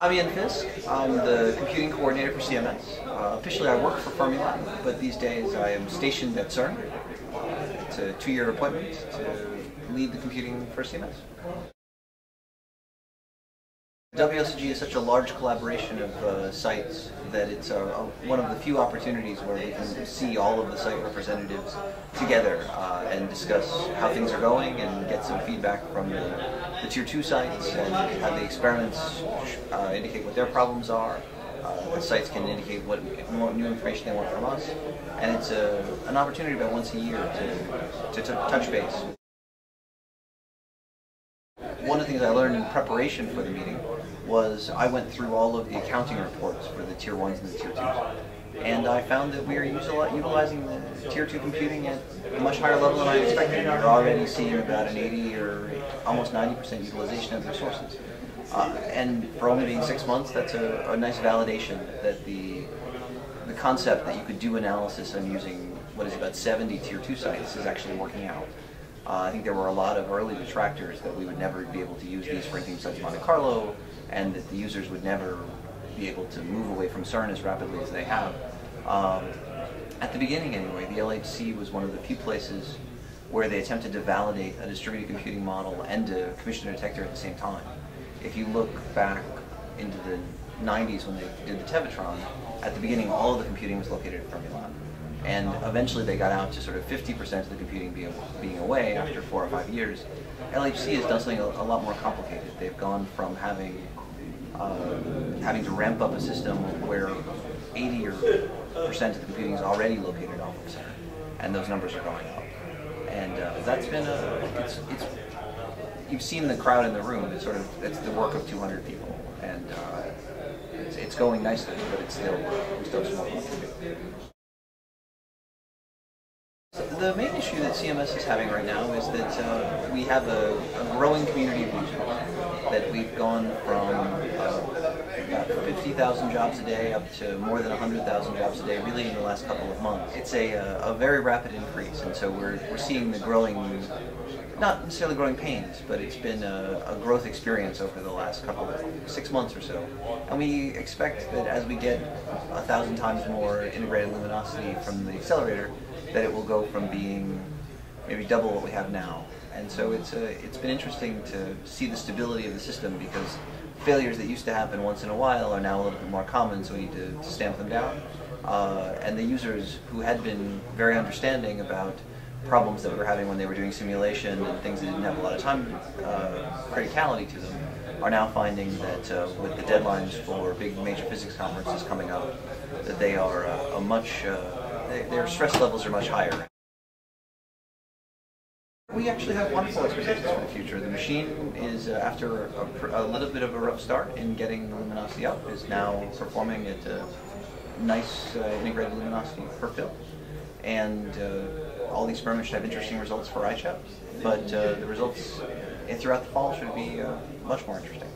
I'm Fisk. I'm the computing coordinator for CMS. Officially I work for Fermilab, but these days I am stationed at CERN. It's a 2-year appointment to lead the computing for CMS. WLCG is such a large collaboration of sites that it's one of the few opportunities where we can see all of the site representatives together and discuss how things are going and get some feedback from the Tier 2 sites and have the experiments indicate what their problems are. The sites can indicate what new information they want from us, and it's an opportunity about once a year to touch base. One of the things I learned in preparation for the meeting was I went through all of the accounting reports for the Tier 1s and the Tier 2s. And I found that we are utilizing the Tier 2 computing at a much higher level than I expected. We're already seeing about an 80 or almost 90% utilization of the resources. And for only being 6 months, that's a nice validation that the concept that you could do analysis on using what is about 70 Tier 2 sites is actually working out. I think there were a lot of early detractors that we would never be able to use these for anything besides Monte Carlo, and that the users would never be able to move away from CERN as rapidly as they have. At the beginning anyway, the LHC was one of the few places where they attempted to validate a distributed computing model and a commission detector at the same time. If you look back into the 90s when they did the Tevatron, at the beginning all of the computing was located at Fermilab. And eventually they got out to sort of 50% of the computing being away after 4 or 5 years. LHC has done something a lot more complicated. They've gone from having to ramp up a system where 80% of the computing is already located off of CERN, and those numbers are going up. And that's been you've seen the crowd in the room. It's the work of 200 people, and it's going nicely, but it's still small. The main issue that CMS is having right now is that we have a growing community of users, that we've gone from about 50,000 jobs a day up to more than 100,000 jobs a day really in the last couple of months. It's a very rapid increase, and so we're seeing the growing, not necessarily growing pains, but it's been a growth experience over the last 6 months or so. And we expect that as we get 1,000 times more integrated luminosity from the accelerator, that it will go from being maybe double what we have now. And so it's been interesting to see the stability of the system, because failures that used to happen once in a while are now a little bit more common, so we need to stamp them down. And the users who had been very understanding about problems that we were having when they were doing simulation and things that didn't have a lot of time criticality to them are now finding that with the deadlines for big major physics conferences coming up, that they are their stress levels are much higher. We actually have wonderful expectations for the future. The machine is, after a little bit of a rough start in getting the luminosity up, is now performing at a nice integrated luminosity per fill. And all the experiments should have interesting results for ICHEP, but the results throughout the fall should be much more interesting.